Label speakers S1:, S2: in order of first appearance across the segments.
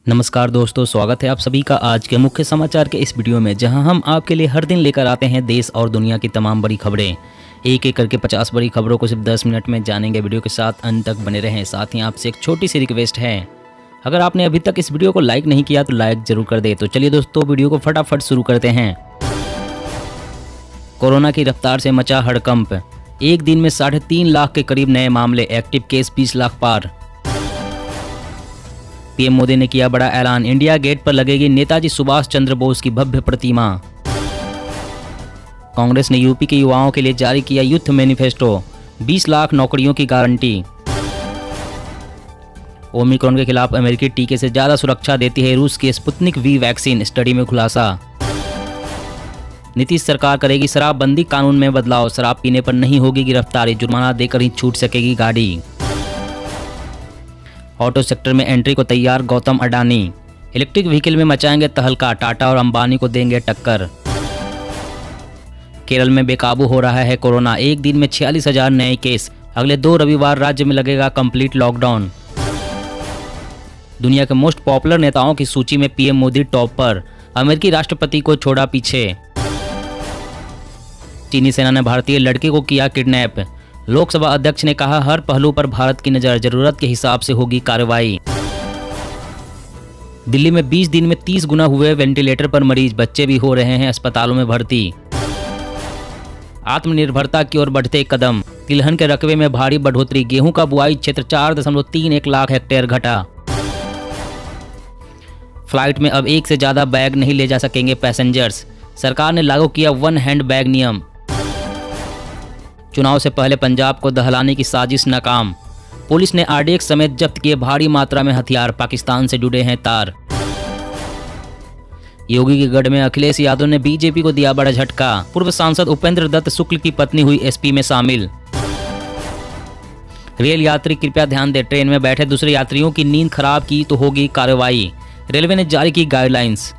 S1: नमस्कार दोस्तों, स्वागत है आप सभी का आज के मुख्य समाचार के इस वीडियो में, जहां हम आपके लिए हर दिन लेकर आते हैं देश और दुनिया की तमाम बड़ी खबरें। एक एक करके 50 बड़ी खबरों को सिर्फ 10 मिनट में जानेंगे। वीडियो के साथ अंत तक बने रहें। साथ ही आपसे एक छोटी सी रिक्वेस्ट है, अगर आपने अभी तक इस वीडियो को लाइक नहीं किया तो लाइक जरूर कर दे। तो चलिए दोस्तों, वीडियो को फटाफट शुरू करते हैं। कोरोना की रफ्तार से मचा हड़कंप। एक दिन में 3.5 लाख के करीब नए मामले, एक्टिव केस 20 लाख पार। पीएम मोदी ने किया बड़ा ऐलान, इंडिया गेट पर लगेगी नेताजी सुभाष चंद्र बोस की भव्य प्रतिमा। कांग्रेस ने यूपी के युवाओं के लिए जारी किया यूथ मैनिफेस्टो, 20 लाख नौकरियों की गारंटी। ओमिक्रॉन के खिलाफ अमेरिकी टीके से ज्यादा सुरक्षा देती है रूस की स्पुतनिक वी वैक्सीन, स्टडी में खुलासा। नीतीश सरकार करेगी शराबबंदी कानून में बदलाव, शराब पीने पर नहीं होगी गिरफ्तारी, जुर्माना देकर ही छूट सकेगी गाड़ी। ऑटो सेक्टर में एंट्री को तैयार गौतम अडानी, इलेक्ट्रिक व्हीकल में मचाएंगे तहलका, टाटा और अंबानी को देंगे टक्कर। केरल में बेकाबू हो रहा है कोरोना, एक दिन में 46,000 नए केस, अगले 2 रविवार राज्य में लगेगा कंप्लीट लॉकडाउन। दुनिया के मोस्ट पॉपुलर नेताओं की सूची में पीएम मोदी टॉप पर, अमेरिकी राष्ट्रपति को छोड़ा पीछे। चीनी सेना ने भारतीय लड़के को किया किडनैप, लोकसभा अध्यक्ष ने कहा हर पहलू पर भारत की नजर, जरूरत के हिसाब से होगी कार्रवाई। दिल्ली में 20 दिन में 30 गुना हुए वेंटिलेटर पर मरीज, बच्चे भी हो रहे हैं अस्पतालों में भर्ती। आत्मनिर्भरता की ओर बढ़ते कदम, तिलहन के रकबे में भारी बढ़ोतरी, गेहूं का बुआई क्षेत्र 4.31 लाख हेक्टेयर घटा। फ्लाइट में अब 1 से ज्यादा बैग नहीं ले जा सकेंगे पैसेंजर्स, सरकार ने लागू किया 1 हैंड बैग नियम। चुनाव से पहले पंजाब को दहलाने की साजिश नाकाम, पुलिस ने आरडीएक्स समेत जब्त किए भारी मात्रा में हथियार, पाकिस्तान से जुड़े हैं तार। योगी के गढ़ में अखिलेश यादव ने बीजेपी को दिया बड़ा झटका, पूर्व सांसद उपेंद्र दत्त शुक्ल की पत्नी हुई एसपी में शामिल। रेल यात्री कृपया ध्यान दें, ट्रेन में बैठे दूसरे यात्रियों की नींद खराब की तो होगी कार्रवाई, रेलवे ने जारी की गाइडलाइंस।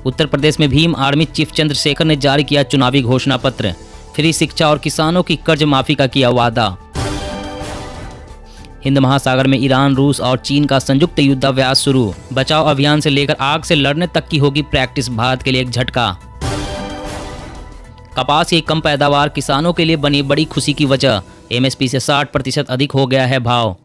S1: उत्तर प्रदेश में भीम आर्मी चीफ चंद्रशेखर ने जारी किया चुनावी घोषणा पत्र, फ्री शिक्षा और किसानों की कर्ज माफी का किया वादा। हिंद महासागर में ईरान, रूस और चीन का संयुक्त युद्धाभ्यास शुरू, बचाव अभियान से लेकर आग से लड़ने तक की होगी प्रैक्टिस, भारत के लिए एक झटका। कपास की कम पैदावार किसानों के लिए बनी बड़ी खुशी की वजह, एमएसपी से 60% अधिक हो गया है भाव।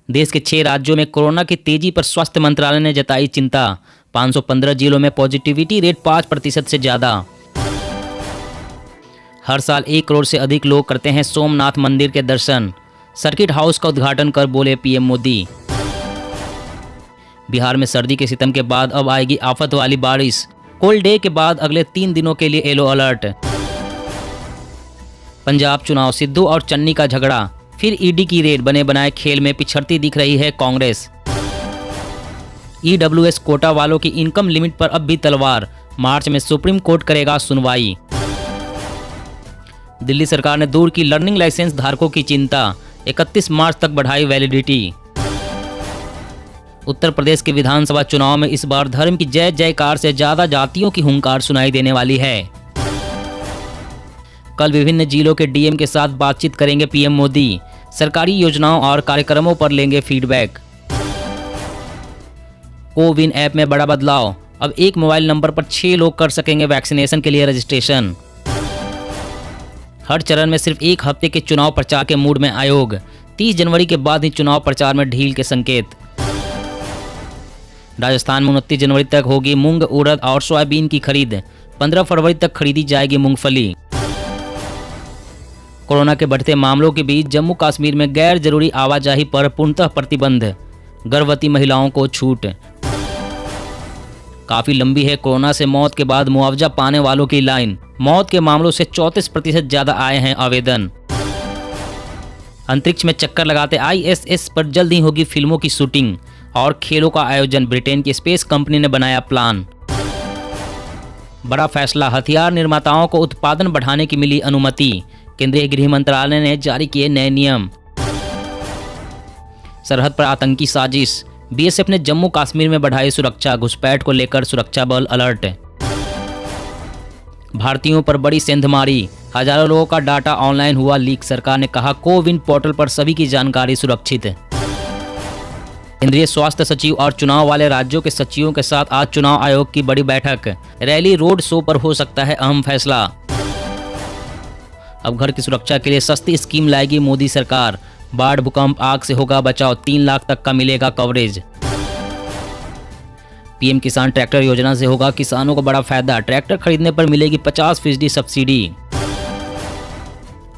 S1: देश के 6 राज्यों में कोरोना की तेजी पर स्वास्थ्य मंत्रालय ने जताई चिंता, 515 जिलों में पॉजिटिविटी रेट 5% से ज्यादा। हर साल 1 करोड़ से अधिक लोग करते हैं सोमनाथ मंदिर के दर्शन, सर्किट हाउस का उद्घाटन कर बोले पीएम मोदी। बिहार में सर्दी के सितम के बाद अब आएगी आफत वाली बारिश, कोल्ड डे के बाद अगले 3 दिनों के लिए येलो अलर्ट। पंजाब चुनाव, सिद्धू और चन्नी का झगड़ा, फिर ईडी की रेड, बने बनाए खेल में पिछड़ती दिख रही है कांग्रेस। ईडब्ल्यूएस कोटा वालों की इनकम लिमिट पर अब भी तलवार, मार्च में सुप्रीम कोर्ट करेगा सुनवाई। दिल्ली सरकार ने दूर की लर्निंग लाइसेंस धारकों की चिंता, 31 मार्च तक बढ़ाई वैलिडिटी। उत्तर प्रदेश के विधानसभा चुनाव में इस बार धर्म की जय जयकार से ज्यादा जातियों की हुंकार सुनाई देने वाली है। कल विभिन्न जिलों के डीएम के साथ बातचीत करेंगे पीएम मोदी, सरकारी योजनाओं और कार्यक्रमों पर लेंगे फीडबैक। कोविन ऐप में बड़ा बदलाव, अब एक मोबाइल नंबर पर 6 लोग कर सकेंगे वैक्सीनेशन के लिए रजिस्ट्रेशन। हर चरण में सिर्फ 1 हफ्ते के चुनाव प्रचार के मूड में आयोग, 30 जनवरी के बाद ही चुनाव प्रचार में ढील के संकेत। राजस्थान में 29 जनवरी तक होगी मूंग, उड़द और सोयाबीन की खरीद, 15 फरवरी तक खरीदी जाएगी मूंगफली। कोरोना के बढ़ते मामलों के बीच जम्मू कश्मीर में गैर जरूरी आवाजाही पर पूर्णतः प्रतिबंध, गर्भवती महिलाओं को छूट। काफी लंबी है कोरोना से मौत के बाद मुआवजा पाने वालों की लाइन, मौत के मामलों से 34% ज्यादा आए हैं आवेदन। अंतरिक्ष में चक्कर लगाते आईएसएस पर जल्द ही होगी फिल्मों की शूटिंग और खेलों का आयोजन, ब्रिटेन की स्पेस कंपनी ने बनाया प्लान। बड़ा फैसला, हथियार निर्माताओं को उत्पादन बढ़ाने की मिली अनुमति, केंद्रीय गृह मंत्रालय ने जारी किए नए नियम। सरहद पर आतंकी साजिश, बीएसएफ ने जम्मू कश्मीर में बढ़ाई सुरक्षा, घुसपैठ को लेकर सुरक्षा बल अलर्ट। भारतीयों पर बड़ी सेंधमारी, हजारों लोगों का डाटा ऑनलाइन हुआ लीक, सरकार ने कहा कोविन पोर्टल पर सभी की जानकारी सुरक्षित। केंद्रीय स्वास्थ्य सचिव और चुनाव वाले राज्यों के सचिवों के साथ आज चुनाव आयोग की बड़ी बैठक। रैली रोड शो पर हो सकता है अहम फैसला। अब घर की सुरक्षा के लिए सस्ती स्कीम लाएगी मोदी सरकार। बाढ़, भूकंप, आग से होगा बचाव, 3 लाख तक का मिलेगा कवरेज। पीएम किसान ट्रैक्टर योजना से होगा किसानों को बड़ा फायदा। ट्रैक्टर खरीदने पर मिलेगी 50% सब्सिडी।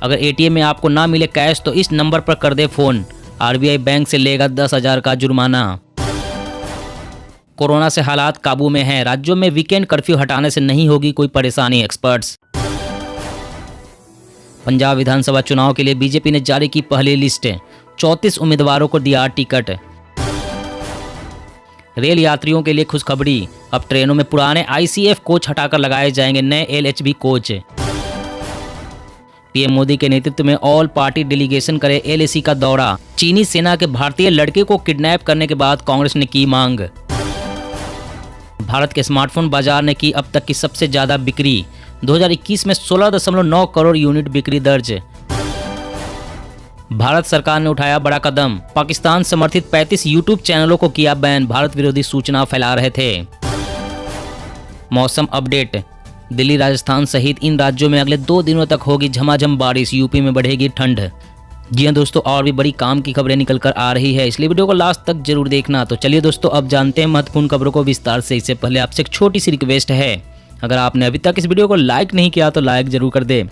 S1: अगर एटीएम में आपको ना मिले कैश तो इस नंबर पर कर दे फोन। आरबीआई बैंक से लेगा 10,000 का जुर्माना। कोरोना से हालात काबू में हैं। राज्यों में वीकेंड कर्फ्यू हटाने से नहीं होगी कोई परेशानी, एक्सपर्ट्स। पंजाब विधानसभा चुनाव के लिए बीजेपी ने जारी की पहली लिस्ट। 34 उम्मीदवारों को दिया टिकट। रेल यात्रियों के लिए खुशखबरी। अब ट्रेनों में पुराने आईसीएफ कोच हटाकर लगाए जाएंगे नए एलएचबी कोच। पीएम मोदी के नेतृत्व में ऑल पार्टी डेलीगेशन करे एलएसी का दौरा। चीनी सेना के भारतीय लड़के को किडनैप करने के बाद कांग्रेस ने की मांग। भारत के स्मार्टफोन बाजार ने की अब तक की सबसे ज्यादा बिक्री। 2021 में 16.9 करोड़ यूनिट बिक्री दर्ज। भारत सरकार ने उठाया बड़ा कदम। पाकिस्तान समर्थित 35 यूट्यूब चैनलों को किया बैन। भारत विरोधी सूचना फैला रहे थे। मौसम अपडेट। दिल्ली, राजस्थान सहित इन राज्यों में अगले 2 दिनों तक होगी झमाझम बारिश। यूपी में बढ़ेगी ठंड। जी हां दोस्तों, और भी बड़ी काम की खबरें निकल कर आ रही है, इसलिए वीडियो को लास्ट तक जरूर देखना। तो चलिए दोस्तों, अब जानते हैं महत्वपूर्ण खबरों को विस्तार से। इससे पहले आपसे एक छोटी सी रिक्वेस्ट है, अगर आपने अभी तक इस वीडियो को लाइक नहीं किया तो लाइक जरूर कर दे।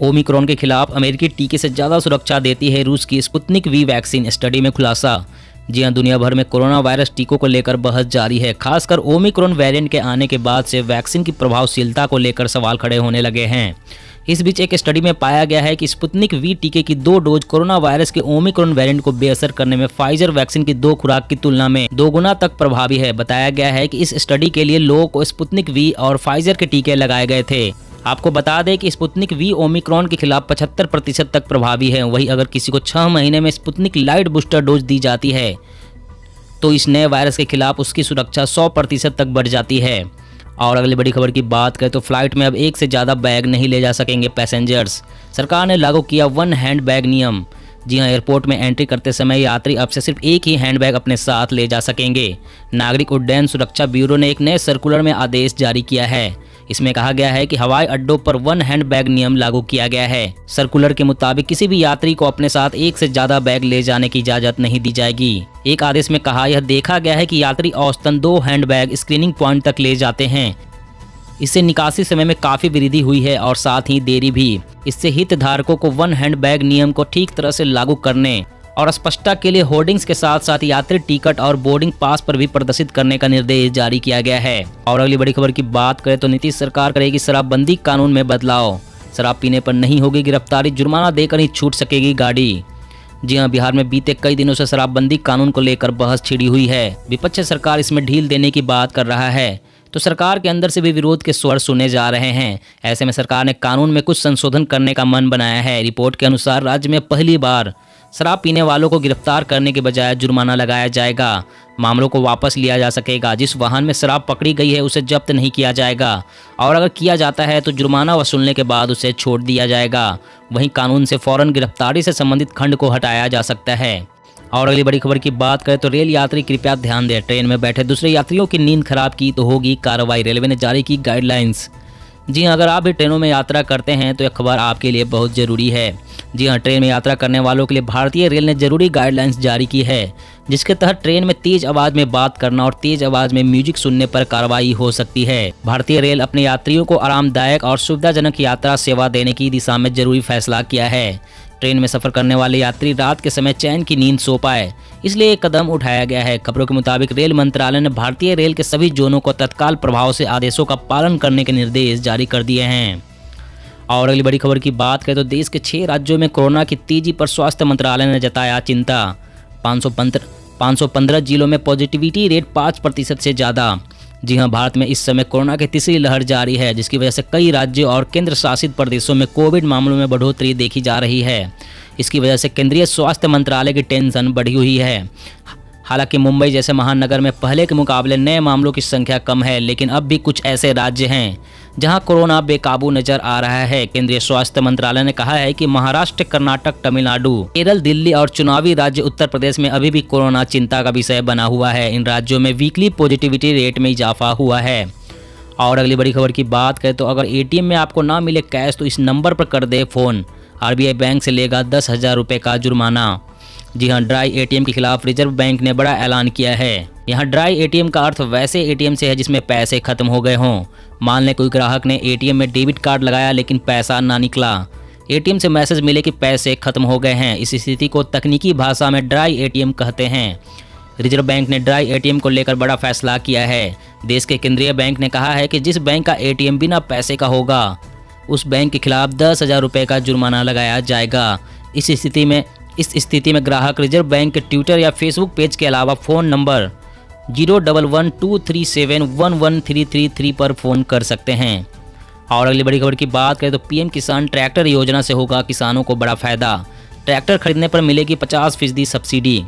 S1: ओमिक्रॉन के खिलाफ अमेरिकी टीके से ज्यादा सुरक्षा देती है रूस की स्पुतनिक वी वैक्सीन, स्टडी में खुलासा। जी हां, दुनिया भर में कोरोना वायरस टीकों को लेकर बहस जारी है। खासकर ओमिक्रॉन वेरिएंट के आने के बाद से वैक्सीन की प्रभावशीलता को लेकर सवाल खड़े होने लगे हैं। इस बीच एक स्टडी में पाया गया है कि स्पुतनिक वी टीके की 2 डोज कोरोना वायरस के ओमिक्रॉन वेरिएंट को बेअसर करने में फाइजर वैक्सीन की 2 खुराक की तुलना में 2 गुना तक प्रभावी है। बताया गया है कि इस स्टडी के लिए लोगों को स्पुतनिक वी और फाइजर के टीके लगाए गए थे। आपको बता दें कि स्पुतनिक वी ओमिक्रॉन के खिलाफ 75% तक प्रभावी है। वहीं अगर किसी को 6 महीने में स्पुतनिक लाइट बूस्टर डोज दी जाती है तो इस नए वायरस के खिलाफ उसकी सुरक्षा 100% तक बढ़ जाती है। और अगली बड़ी खबर की बात करें तो फ्लाइट में अब एक से ज़्यादा बैग नहीं ले जा सकेंगे पैसेंजर्स। सरकार ने लागू किया 1 हैंड बैग नियम। जी हां, एयरपोर्ट में एंट्री करते समय यात्री अब से सिर्फ एक ही हैंड बैग अपने साथ ले जा सकेंगे। नागरिक उड्डयन सुरक्षा ब्यूरो ने एक नए सर्कुलर में आदेश जारी किया है। इसमें कहा गया है कि हवाई अड्डों पर 1 हैंड बैग नियम लागू किया गया है। सर्कुलर के मुताबिक किसी भी यात्री को अपने साथ एक से ज्यादा बैग ले जाने की इजाजत नहीं दी जाएगी। एक आदेश में कहा यह देखा गया है कि यात्री औसतन 2 हैंड बैग स्क्रीनिंग पॉइंट तक ले जाते हैं। इससे निकासी समय में काफी वृद्धि हुई है और साथ ही देरी भी। इससे हितधारकों को 1 हैंड बैग नियम को ठीक तरह से लागू करने और स्पष्टता के लिए होर्डिंग्स के साथ साथ यात्री टिकट और बोर्डिंग पास पर भी प्रदर्शित करने का निर्देश जारी किया गया है। और अगली बड़ी खबर की बात करें तो नीतीश सरकार करेगी शराबबंदी कानून में बदलाव। शराब पीने पर नहीं होगी गिरफ्तारी, जुर्माना देकर ही छूट सकेगी गाड़ी। जी हां, बिहार में बीते कई दिनों से शराबबंदी कानून को लेकर बहस छिड़ी हुई है। विपक्ष सरकार इसमें ढील देने की बात कर रहा है तो सरकार के अंदर से भी विरोध के स्वर सुने जा रहे हैं। ऐसे में सरकार ने कानून में कुछ संशोधन करने का मन बनाया है। रिपोर्ट के अनुसार राज्य में पहली बार शराब पीने वालों को गिरफ्तार करने के बजाय जुर्माना लगाया जाएगा। मामलों को वापस लिया जा सकेगा। जिस वाहन में शराब पकड़ी गई है उसे जब्त नहीं किया जाएगा और अगर किया जाता है तो जुर्माना वसूलने के बाद उसे छोड़ दिया जाएगा। वहीं कानून से फौरन गिरफ्तारी से संबंधित खंड को हटाया जा सकता है। और अगली बड़ी खबर की बात करें तो रेल यात्री कृपया ध्यान दें, ट्रेन में बैठे दूसरे यात्रियों की नींद खराब की तो होगी कार्रवाई। रेलवे ने जारी की गाइडलाइंस। जी हां, अगर आप भी ट्रेनों में यात्रा करते हैं तो यह खबर आपके लिए बहुत ज़रूरी है। जी हां, ट्रेन में यात्रा करने वालों के लिए भारतीय रेल ने जरूरी गाइडलाइंस जारी की है, जिसके तहत ट्रेन में तेज आवाज़ में बात करना और तेज आवाज़ में म्यूजिक सुनने पर कार्रवाई हो सकती है। भारतीय रेल अपने यात्रियों को आरामदायक और सुविधाजनक यात्रा सेवा देने की दिशा में जरूरी फैसला किया है। ट्रेन में सफर करने वाले यात्री रात के समय चैन की नींद सो पाए, इसलिए एक कदम उठाया गया है। खबरों के मुताबिक रेल मंत्रालय ने भारतीय रेल के सभी जोनों को तत्काल प्रभाव से आदेशों का पालन करने के निर्देश जारी कर दिए हैं। और अगली बड़ी खबर की बात करें तो देश के 6 राज्यों में कोरोना की तेजी पर स्वास्थ्य मंत्रालय ने जताया चिंता। 515 जिलों में पॉजिटिविटी रेट 5% से ज़्यादा। जी हां, भारत में इस समय कोरोना की तीसरी लहर जारी है, जिसकी वजह से कई राज्यों और केंद्र शासित प्रदेशों में कोविड मामलों में बढ़ोतरी देखी जा रही है। इसकी वजह से केंद्रीय स्वास्थ्य मंत्रालय की टेंशन बढ़ी हुई है। हालांकि मुंबई जैसे महानगर में पहले के मुकाबले नए मामलों की संख्या कम है, लेकिन अब भी कुछ ऐसे राज्य हैं जहां कोरोना बेकाबू नजर आ रहा है। केंद्रीय स्वास्थ्य मंत्रालय ने कहा है कि महाराष्ट्र, कर्नाटक, तमिलनाडु, केरल, दिल्ली और चुनावी राज्य उत्तर प्रदेश में अभी भी कोरोना चिंता का विषय बना हुआ है। इन राज्यों में वीकली पॉजिटिविटी रेट में इजाफा हुआ है। और अगली बड़ी खबर की बात करें तो अगर एटीएम में आपको ना मिले कैश तो इस नंबर पर कर दे फ़ोन, आरबीआई बैंक से लेगा 10,000 रुपये का जुर्माना। जी हां, ड्राई एटीएम के खिलाफ रिजर्व बैंक ने बड़ा ऐलान किया है। यहाँ ड्राई एटीएम का अर्थ वैसे एटीएम से है जिसमें पैसे खत्म हो गए हों। मान लें कोई ग्राहक ने एटीएम में डेबिट कार्ड लगाया लेकिन पैसा ना निकला, एटीएम से मैसेज मिले कि पैसे खत्म हो गए हैं। इस स्थिति को तकनीकी भाषा में ड्राई एटीएम कहते हैं। रिजर्व बैंक ने ड्राई एटीएम को लेकर बड़ा फैसला किया है। देश के केंद्रीय बैंक ने कहा है कि जिस बैंक का एटीएम बिना पैसे का होगा उस बैंक के खिलाफ 10,000 रुपये का जुर्माना लगाया जाएगा। इस स्थिति में ग्राहक रिजर्व बैंक के ट्विटर या फेसबुक पेज के अलावा फ़ोन नंबर 01123711333 पर फ़ोन कर सकते हैं। और अगली बड़ी खबर की बात करें तो पीएम किसान ट्रैक्टर योजना से होगा किसानों को बड़ा फ़ायदा। ट्रैक्टर खरीदने पर मिलेगी 50% सब्सिडी।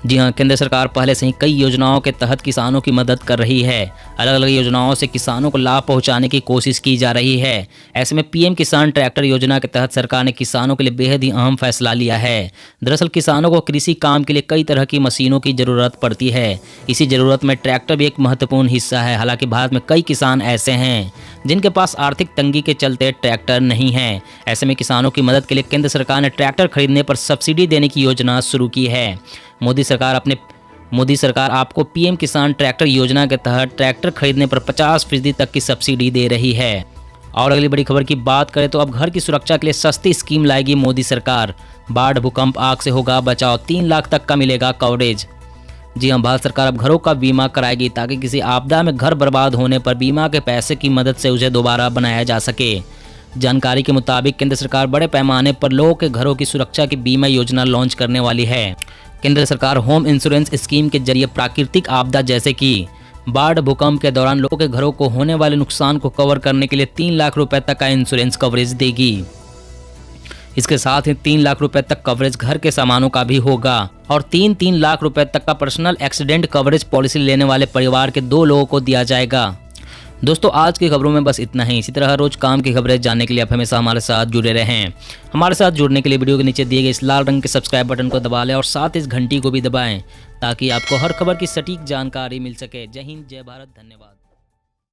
S1: जी हां, केंद्र सरकार पहले से ही कई योजनाओं के तहत किसानों की मदद कर रही है। अलग अलग योजनाओं से किसानों को लाभ पहुंचाने की कोशिश की जा रही है। ऐसे में पीएम किसान ट्रैक्टर योजना के तहत सरकार ने किसानों के लिए बेहद ही अहम फैसला लिया है। दरअसल किसानों को कृषि काम के लिए कई तरह की मशीनों की ज़रूरत पड़ती है। इसी ज़रूरत में ट्रैक्टर भी एक महत्वपूर्ण हिस्सा है। हालांकि भारत में कई किसान ऐसे हैं जिनके पास आर्थिक तंगी के चलते ट्रैक्टर नहीं है। ऐसे में किसानों की मदद के लिए केंद्र सरकार ने ट्रैक्टर खरीदने पर सब्सिडी देने की योजना शुरू की है। मोदी सरकार आपको पीएम किसान ट्रैक्टर योजना के तहत ट्रैक्टर खरीदने पर 50% तक की सब्सिडी दे रही है। और अगली बड़ी खबर की बात करें तो अब घर की सुरक्षा के लिए सस्ती स्कीम लाएगी मोदी सरकार। बाढ़, भूकंप, आग से होगा बचाव, 3 लाख तक का मिलेगा कवरेज। जी हां, भारत सरकार अब घरों का बीमा कराएगी ताकि किसी आपदा में घर बर्बाद होने पर बीमा के पैसे की मदद से उसे दोबारा बनाया जा सके। जानकारी के मुताबिक केंद्र सरकार बड़े पैमाने पर लोगों के घरों की सुरक्षा की बीमा योजना लॉन्च करने वाली है। केंद्र सरकार होम इंश्योरेंस स्कीम के जरिए प्राकृतिक आपदा जैसे कि बाढ़, भूकंप के दौरान लोगों के घरों को होने वाले नुकसान को कवर करने के लिए 3 लाख रुपए तक का इंश्योरेंस कवरेज देगी। इसके साथ ही 3 लाख रुपए तक कवरेज घर के सामानों का भी होगा और 3 लाख रुपए तक का पर्सनल एक्सीडेंट कवरेज पॉलिसी लेने वाले परिवार के 2 लोगों को दिया जाएगा। दोस्तों, आज की खबरों में बस इतना ही। इसी तरह रोज काम की खबरें जानने के लिए आप हमेशा हमारे साथ जुड़े रहें। हमारे साथ जुड़ने के लिए वीडियो के नीचे दिए गए इस लाल रंग के सब्सक्राइब बटन को दबा लें और साथ इस घंटी को भी दबाएं ताकि आपको हर खबर की सटीक जानकारी मिल सके। जय हिंद, जय भारत, धन्यवाद।